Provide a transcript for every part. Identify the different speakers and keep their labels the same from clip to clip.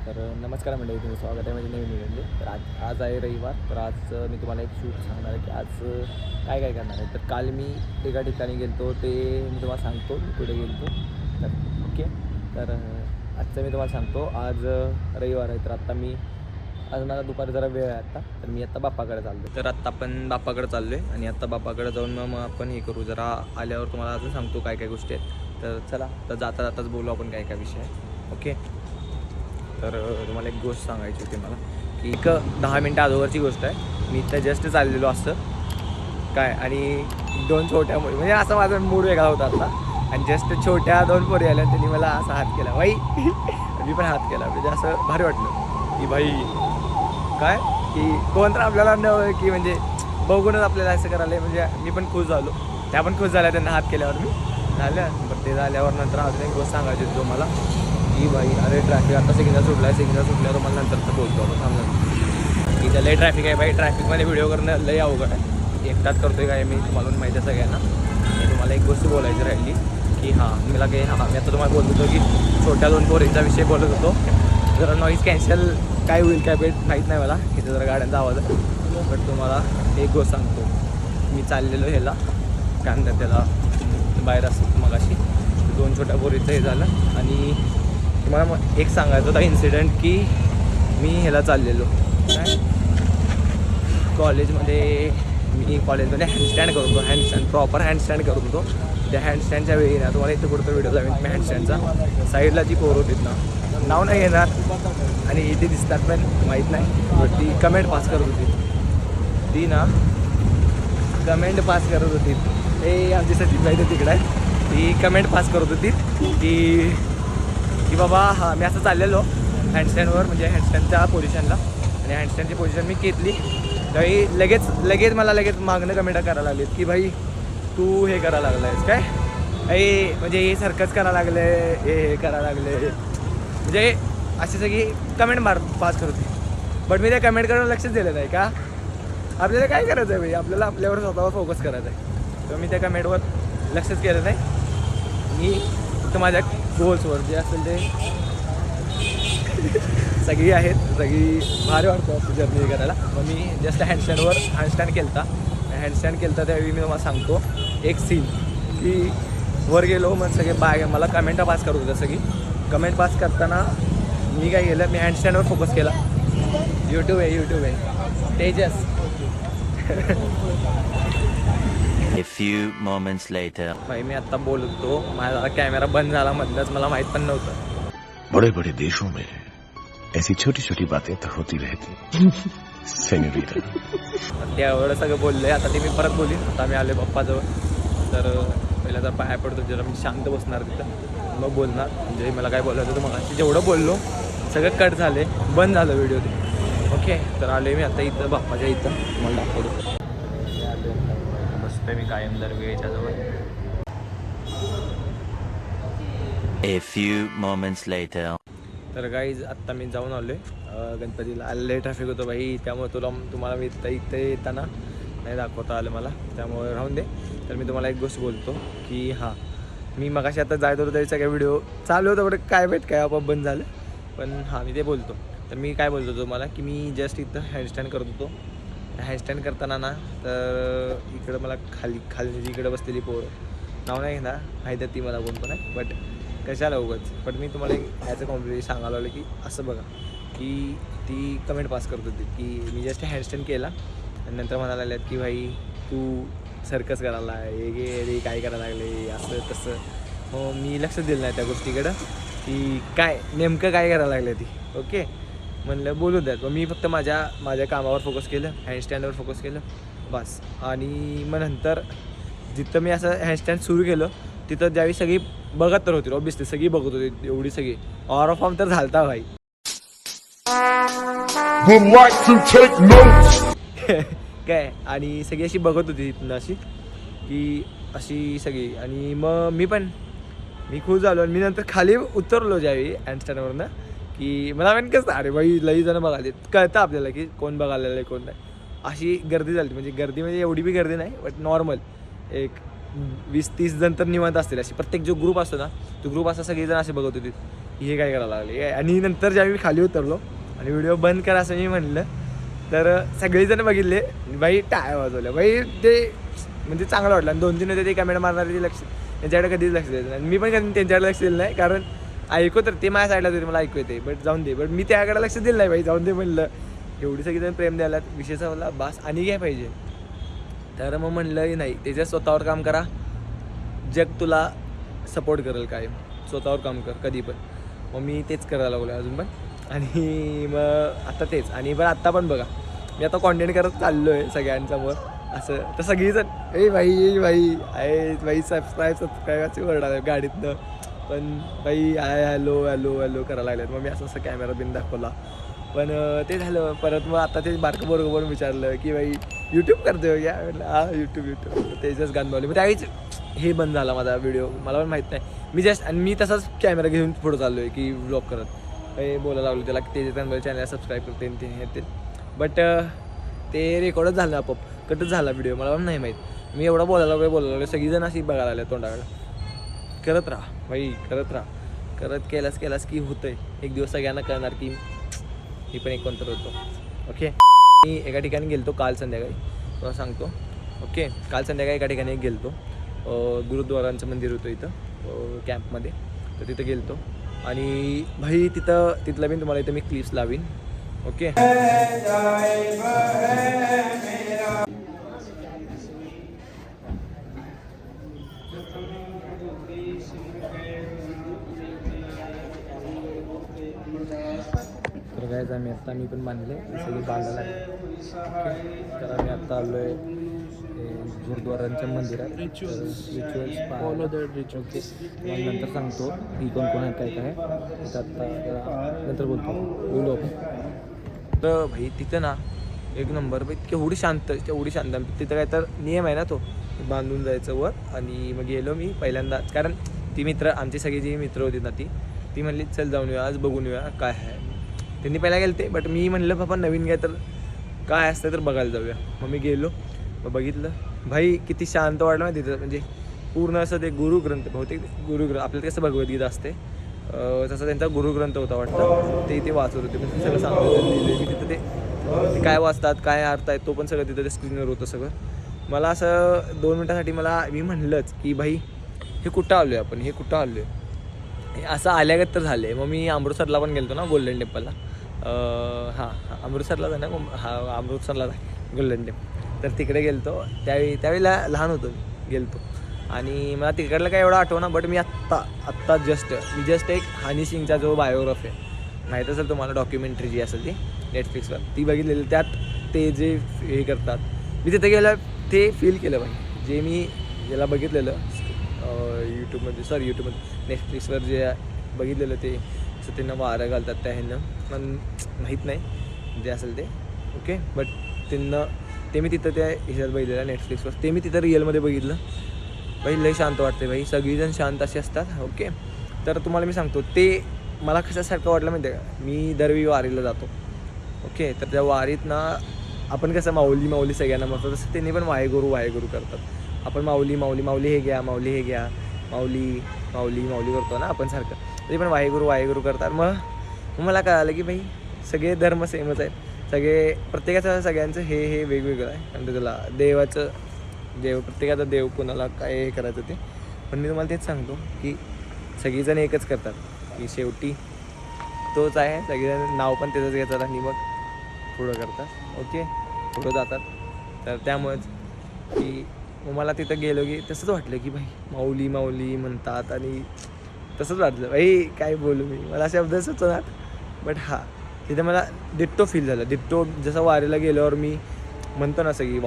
Speaker 1: तर नमस्कार मंडळी, तुम्ही स्वागत आहे माझ्या नवीन व्हिडिओमध्ये. तर आज आहे रविवार. तर आज मी तुम्हाला एक शूट सांगणार आहे की आज काय काय करणार आहे. तर काल मी एका ठिकाणी गेलो ते मी तुम्हाला सांगतो मी कुठे गेलो. तर ओके, तर आजचं मी तुम्हाला सांगतो. आज रविवार आहे, तर आज मला दुपारी जरा वेळ आहे आता. तर मी आत्ता बाप्पाकडे चाललो. तर आत्ता आपण बाप्पाकडे चाललो आहे आणि आत्ता बाप्पाकडे जाऊन मग आपण हे करू. जरा आल्यावर तुम्हाला अजून सांगतो काय काय गोष्टी आहेत. तर चला, तर जाता जाताच बोलू आपण काय काय विषय आहे. ओके, तर तुम्हाला एक गोष्ट सांगायची होती मला की एक 10 मिनटं अगोदरची गोष्ट आहे. मी इथं जस्ट चाललेलो असतं काय, आणि दोन छोट्या मुली, म्हणजे असं माझा मूड वेगळा होता आता, आणि जस्ट छोट्या 2 पोरी आल्या, त्यांनी मला असा हात केला बाई. मी पण हात केला, म्हणजे असं भारी वाटलं की भाई काय की कोण तर आपल्याला न की म्हणजे बघूनच आपल्याला असं करायला, म्हणजे मी पण खुश झालो, त्या पण खुश झाल्या त्यांना हात केल्यावर. मी झालं पण ते झाल्यावर नंतर अजून एक गोष्ट सांगायची होती तुम्हाला की भाई अरे ट्रॅफिक आता सेकंदा सुटला सुटल्यावर तुम्हाला नंतर बोलतो आपण थांबलं की लय ट्रॅफिक आहे भाई. ट्रॅफिकमध्ये व्हिडिओ करणं लय अवघड आहे. एकटाच करतोय काय मी, तुम्हाला माहिती आहे सगळ्यांना. आणि तुम्हाला एक गोष्ट बोलायची राहिली की मी आता तुम्हाला बोलत होतो की छोट्या 2 पोरींचा विषय बोलत होतो. जरा नॉईज कॅन्सल काय होईल काय भेट माहीत नाही मला, इथं जरा गाड्यांचा आवाज आहे. बट तुम्हाला एक गोष्ट सांगतो, मी चाललेलो ह्याला काय म्हणतात त्याला बाहेर असतो मगाशी 2 छोट्या पोरीचं हे झालं. आणि तुम्हाला मग एक सांगायचं होता इन्सिडेंट की मी ह्याला चाललेलो काय कॉलेजमध्ये. मी कॉलेजमध्ये हँडस्टँड करतो, प्रॉपर हँडस्टँड करत होतो. त्या हँडस्टँडच्या वेळी ना तुम्हाला इथं कुठं व्हिडिओ जाईल मी हँडस्टँडचा. साईडला जी पोर होती ना, नाव नाही येणार आणि इथे दिसतात पण माहीत नाही, बट ती कमेंट पास करत होती. ती ना कमेंट पास करत होती, हे आमची सचिन माहिती तिकडं आहे. ती कमेंट पास करत होती की बाबा हां मी असं चाललेलो हँडस्टँडवर, म्हणजे हँडस्टँडच्या पोझिशनला, आणि हँडस्टँडची पोझिशन मी घेतली. तरी लगेच मला मागणं कमेंट करायला लागलीत की भाई तू हे करायला लागला आहेस काय, म्हणजे हे सर्कस करायला लागले, हे करायला लागले, म्हणजे अशी सगळी कमेंट पास करत होती. बट मी त्या कमेंटकडे लक्षच दिलं नाही का. आपल्याला काय करायचं आहे भाई, आपल्याला आपल्यावर स्वतःवर फोकस करायचा आहे. तर मी त्या कमेंटवर लक्षच केलं नाही. मी फक्त माझ्या गोल्सवर जे असेल ते सगळी आहेत, सगळी भारी वाटतं जर्नी करायला. मग मी जस्ट हँडस्टँड केलं होता त्यावेळी मी तुम्हाला सांगतो एक सीन की वर गेलो, मग सगळे मला कमेंटा पास करत होत्या. सगळी कमेंट पास करताना मी काय केलं, मी हँडस्टँडवर फोकस केला. यूट्यूब आहे Tejas.
Speaker 2: A few moments later.
Speaker 1: भाई मी आत्ता बोलतो, माझा कॅमेरा बंद झाला मधलंच, मला माहीत पण नव्हतं.
Speaker 3: बड़े बड़े देशों में ऐसी छोटी छोटी बातें तो होती रहती. सेन्योरिटा.
Speaker 1: ते एवढं सगळं बोललं आहे. आता ते मी परत बोलीन. आता मी आले बाप्पाजवळ, तर पहिला तर पाया पडतो, जरा मी शांत बसणार तिथं, मग बोलणार. म्हणजे मला काय बोलायचं होतं मग जेवढं बोललो सगळं कट झाले, बंद झालं व्हिडिओ ते. ओके, तर आले मी आता इथं बाप्पाच्या इथं, मला दाखवतो. बसतोय मी कायम दर वेळेच्या जवळ.
Speaker 2: A few moments later.
Speaker 1: तर गाईज आत्ता मी जाऊन आलो आहे गणपतीला. आले ट्रॅफिक होतं बाई, त्यामुळे तुम्हाला मी इथे येताना नाही दाखवता आलं मला, त्यामुळे राहून दे. तर मी तुम्हाला एक गोष्ट बोलतो की मी मगाशी आता जायत होतो तरी सगळ्या व्हिडिओ चालू होतं, बट काय आपोआप बंद झालं. पण मी ते बोलतो. तर मी काय बोलतो तुम्हाला की मी जस्ट इथं हँडस्टँड करत होतो. हँडस्टँड करताना ना, तर इकडं मला खाली इकडं बसलेली पोरं, नाव नाही घेणार, माहिती ती मला कोण पण आहे, बट कशाला उगाच. बट मी तुम्हाला एक ह्याचं कॉम्प्लिमेंट सांगायला लागलं की असं बघा की ती कमेंट पास करत होती की मी जस्ट हँडस्टँड केला आणि नंतर म्हणायला लागल्यात की भाई तू सर्कस करायला आहे, रे काय करायला लागले, असं तसं. मग मी लक्ष दिलं नाही त्या गोष्टीकडं की काय नेमकं काय करायला लागलं ती. ओके, म्हणलं बोलू द्यात. मग मी फक्त माझ्या कामावर फोकस केलं, हँडस्टँडवर फोकस केलं बस. आणि मग नंतर जिथं मी असं हँडस्टँड सुरू केलं तिथं ज्यावेळी सगळी बघत तर होती, ऑब्विसली सगळी बघत होती, एवढी सगळी ऑर फॉर्म तर झालता भाई. काय, आणि सगळी अशी बघत होती तिथनं अशी की अशी सगळी. आणि मग मी खुश झालो. आणि मी नंतर खाली उतरलो ज्यावेळी हँडस्टँडवरनं की मला पण कसं अरे भाई लई जण बघाले, कळतं आपल्याला की कोण बघायला आहे कोण नाही. अशी गर्दी झाली, म्हणजे एवढी बी गर्दी नाही, बट नॉर्मल एक 20-30 जण तर निवांत असतील. अशी प्रत्येक जो ग्रुप असतो ना, तो ग्रुप असा सगळेजण असे बघत होते की हे काय करायला लागले. आणि नंतर ज्यावेळी मी खाली उतरलो आणि व्हिडिओ बंद करा असं मी म्हणलं तर सगळेजण बघितले बाई टाळ्या वाजवल्या. बाई ते म्हणजे चांगलं वाटलं. आणि 2-3 होते ते कॅमेरा मारणारे, ते लक्ष त्यांच्याकडे कधीच लक्ष द्यायचं नाही. मी पण कधी त्यांच्याकडे लक्ष दिलं नाही, कारण ऐकू तर ते माझ्या साईडला तरी मला ऐकू येते, बट जाऊन दे. बट मी त्याकडे लक्ष दिलं नाही बाई, जाऊन दे म्हणलं. एवढी सगळीजण प्रेम द्यायला विषयचा मला बास आणि काय पाहिजे. तर मग म्हणलं नाही, त्याच्या स्वतःवर काम करा, जग तुला सपोर्ट करेल काय. स्वतःवर काम कर कधी पण. मग मी तेच करायला लागलो अजून पण. आणि मग आता तेच. आणि पण आत्ता पण बघा मी आता कॉन्टेंट करत चाललो आहे सगळ्यांसमोर असं. तर सगळीजण ए भाई सबस्क्राईबची वर्ड आलं गाडीतनं. पण बाई हॅलो करायला लागल्यात. मग मी असं कॅमेरा बिन दाखवला. पण ते झालं. परत मग आता ते बारकं बरोबर विचारलं की बाई यूट्यूब करतो या म्हटलं हा यूट्यूब तेजस गाणं लावले. मग त्यावेळीच हे बंद झाला माझा व्हिडिओ. मला पण माहीत नाही. मी जस्ट आणि मी तसाच कॅमेरा घेऊन पुढं चाललो आहे की व्लॉग करत काही बोलायला लागलो त्याला की तेजस गाणं चॅनलला सबस्क्राईब करते ते येतील. बट ते रेकॉर्डच झालं आपोआप, कटच झाला व्हिडिओ. मला पण नाही माहीत. मी एवढा बोलायला लागलो सगळीजण अशी बघायला आल्या तोंडाकडे. करत राहा भाई, करत राहा. करत केलास की होतं आहे. एक दिवस सगळ्यांना कळणार की मी पण एक कोणतर होतो. ओके. मी एका ठिकाणी गेलतो काल संध्याकाळी, तुला सांगतो. ओके. काल संध्याकाळी एका ठिकाणी गेलतो. गुरुद्वारांचं मंदिर होतं इथं कॅम्पमध्ये. तर तिथं गेलतो आणि भाई तिथलं मी तुम्हाला इथं मी क्लिप्स लावीन. ओके. तर काय आम्ही मी पण बांधले सगळे बांधायला आहे. तर आम्ही आत्ता आलो आहे गुरुद्वारांच्या मंदिरात. Rituals follow the ritual. Okay. मग नंतर सांगतो की कोण आहेत काय काय. तर आत्ता नंतर बोलू आपण. तर भाई तिथं ना एक नंबर भाई केवढी शांत. तिथं काय तर नियम आहे ना तो बांधून जायचं वर. आणि मग गेलो मी पहिल्यांदाच, कारण ती आमची सगळी जी मित्र होती ना ती म्हणली चल जाऊन येऊया आज, बघून येऊया काय आहे. त्यांनी पहिला गेलते, बट मी म्हणलं बाबा नवीन काय तर काय असतं तर बघायला जाऊया. मग मी गेलो, मग बघितलं भाई किती शांत वाटलं ना तिथं. म्हणजे पूर्ण असं ते गुरुग्रंथ, बहुतेक गुरुग्रंथ आपल्याला कसं भगवद्गीता असते तसं त्यांचा गुरुग्रंथ होता वाटतं. ते वाचत होते. म्हणजे सगळं सांगत लिहिले मी तिथं. ते काय वाचतात काय अर्थ आहे तो पण सगळं तिथं ते स्क्रीनवर होतं सगळं. मला असं 2 मिनटासाठी मी म्हणलंच की भाई हे कुठं आलो आहे आपण, हे कुठं आलो आहे असं आल्यागत तर झालं आहे. मग मी अमृतसरला पण गेलो ना गोल्डन टेम्पलला. हां अमृतसरलाच आहे ना. हा अमृतसरलाच आहे गोल्डन टेम्पल. तर तिकडे गेलतो. त्यावेळेला लहान होतो गेलतो. आणि मला तिकडलं काय एवढं आठवना. बट मी आत्ता जस्ट एक हनी सिंगचा जो बायोग्राफी आहे माहीत असेल तुम्हाला, डॉक्युमेंटरी जी असेल ती नेटफ्लिक्सवर ती बघितलेली. त्यात ते जे हे करतात मी तिथे गेलं ते फील केलं पाहिजे. जे मी याला बघितलेलं यूट्यूबमध्ये नेटफ्लिक्सवर जे बघितलेलं ते असं त्यांना वारं घालतात त्या ह्यानं पण माहीत नाही जे असेल ते. ओके. बट ते मी तिथं त्या ह्याच्यात बघितलेलं नेटफ्लिक्सवर. ते मी तिथं रिअलमध्ये बघितलं. भाई लई शांत वाटते भाई. सगळीजण शांत असे असतात. ओके. तर तुम्हाला मी सांगतो ते मला कशासारखं वाटलं माहिती आहे का. मी दरवेळी वारीला जातो. ओके. तर त्या वारीत ना आपण कसं माऊली सगळ्यांना म्हणतो तसं त्यांनी पण वाहेगुरू करतात. आपण माऊली हे घ्या, माऊली करतो ना आपण सारखं. ते पण वाहेगुरू करतात. मग मला कळालं की भाई सगळे धर्म सेमच आहेत. प्रत्येकाचं सगळ्यांचं हे वेगवेगळं आहे. आणि त्याला प्रत्येकाचा देव कोणाला काय हे करायचं ते. पण मी तुम्हाला तेच सांगतो की सगळीजण एकच करतात की शेवटी तोच आहे. सगळेजण नाव पण त्याचंच घेतात आणि मग पुढं करतात. ओके. पुढं जातात. तर त्यामुळेच की मग मला तिथं गेलो की तसंच वाटलं की भाई माऊली म्हणतात. आणि तसंच वाटलं भाई काय बोलू मी, मला शब्द सुचणार. बट तिथे मला डिट्टो फील झालं. डिट्टो जसं वारीला गेल्यावर मी म्हणतो ना सगळी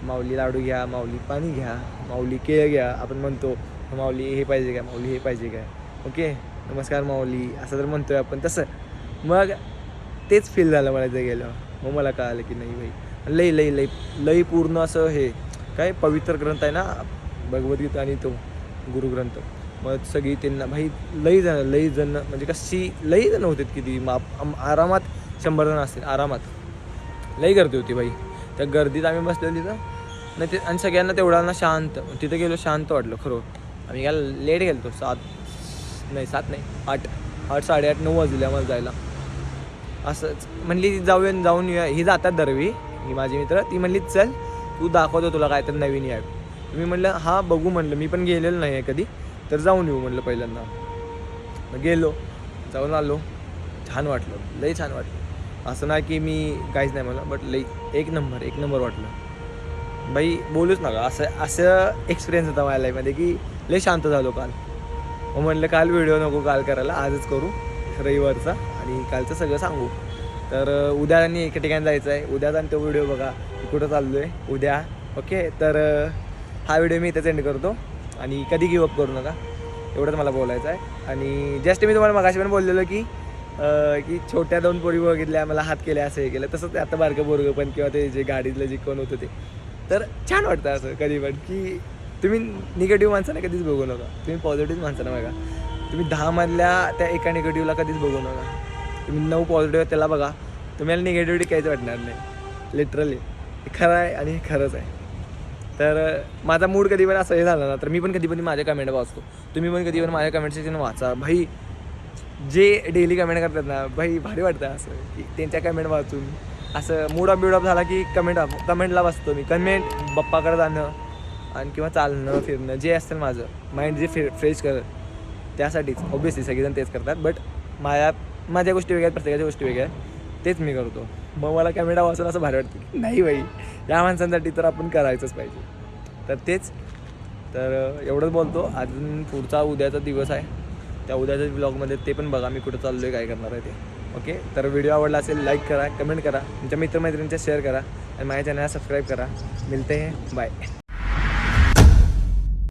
Speaker 1: माऊली लाडू घ्या, माऊली पाणी घ्या, माऊली केळ घ्या. आपण म्हणतो माऊली हे पाहिजे काय, माऊली हे पाहिजे काय. ओके. नमस्कार माऊली असं तर म्हणतोय आपण तसं. मग तेच फील झालं मला इथे गेल्यावर. मग मला कळालं की नाही भाई लई पूर्ण असं हे काय पवित्र ग्रंथ आहे ना भगवद्गीता आणि तो गुरुग्रंथ. मग सगळी त्यांना भाई लई जण म्हणजे कशी लई जण होते किती आरामात 100 जण असतील आरामात. लई गर्दी होती भाई. त्या गर्दीत आम्ही बसलेलो तिथं नाही ते. आणि सगळ्यांना तेवढ्यांना शांत. तिथं गेलो शांत वाटलं खरं. आम्ही काय लेट गेलो 7 नाही 8 8, 8:30, 9 वाजले आम्हाला जायला. असंच म्हणली जाऊन येऊया. ही जातात दरवी, ही माझी मित्र. ती म्हणली चल तू दाखवतो तुला काय तर नवीन ॲप. मी म्हणलं हां बघू म्हणलं, मी पण गेलेलो नाही आहे कधी, तर जाऊन येऊ म्हणलं पहिल्यांदा. मग गेलो, जाऊन आलो, छान वाटलं, लई छान वाटलं. असं नाही की मी काहीच नाही म्हणलं, बट लई एक नंबर वाटलं बाई, बोलूच नका. असं एक्सपिरियन्स होता माझ्या लाईफमध्ये की लई शांत झालो काल. मग म्हणलं काल व्हिडिओ नको काल करायला, आजच करू रविवारचा आणि कालचं सगळं सांगू. तर उद्या आणि एका ठिकाणी जायचं आहे, उद्या आणि तो व्हिडिओ बघा कुठं चाललो आहे उद्या. ओके, तर हा व्हिडिओ मी इथेच एंड करतो आणि कधी गिव अप करू नका, एवढंच मला बोलायचं आहे. आणि जस्ट मी तुम्हाला मगाशी पण बोललेलो की छोट्या 2 पोरी बघितल्या, मला हात केले, असं हे केलं. तसंच आता बारकं पोरगं पण किंवा ते जे गाडीतलं जे कोण होतं ते, तर छान वाटतं असं कधी पण की तुम्ही निगेटिव्ह माणसांना कधीच बघू नका, तुम्ही पॉझिटिव्ह माणसांना बघा. तुम्ही 10 मधल्या त्या एका निगेटिव्हला कधीच बघू नका. तुम्ही 9 पॉझिटिव्ह त्याला बघा, तुम्हाला निगेटिव्हिटी काहीच वाटणार नाही. लिटरली खरं आहे आणि हे खरंच आहे. तर माझा मूड कधी पण असं हे झाला ना, तर मी पण कधी पण माझ्या कमेंट वाचतो. तुम्ही पण कधी पण माझ्या कमेंट सेक्शन वाचा भाई. जे डेली कमेंट करतात ना भाई, भारी वाटतं असं की त्यांच्या कमेंट वाचून असं मूड ऑफ झाला की कमेंटला बसतो मी. कमेंट बप्पाकडे जाणं आणि किंवा चालणं फिरणं जे असेल माझं माइंड जे फ्रेश करत, त्यासाठीच ऑब्वियसली सगळेजण तेच करतात. बट माझ्या गोष्टी वेगळ्या आहेत, प्रत्येकाच्या गोष्टी वेगळ्या आहेत, तेच मी करतो. मग मला कॅमेरा वाचून असं भारी वाटतं की नाही बाई, या माणसांसाठी तर आपण करायचंच पाहिजे. तर तेच, तर एवढंच बोलतो. अजून पुढचा उद्याचा दिवस आहे, त्या उद्याच्या ब्लॉगमध्ये ते पण बघा मी कुठं चाललो आहे, काय करणार आहे ते. ओके, तर व्हिडिओ आवडला असेल लाईक करा, कमेंट करा, तुमच्या मित्रमैत्रिणींच्या शेअर करा आणि माझ्या चॅनलला सबस्क्राईब करा. मिळते हैं, बाय.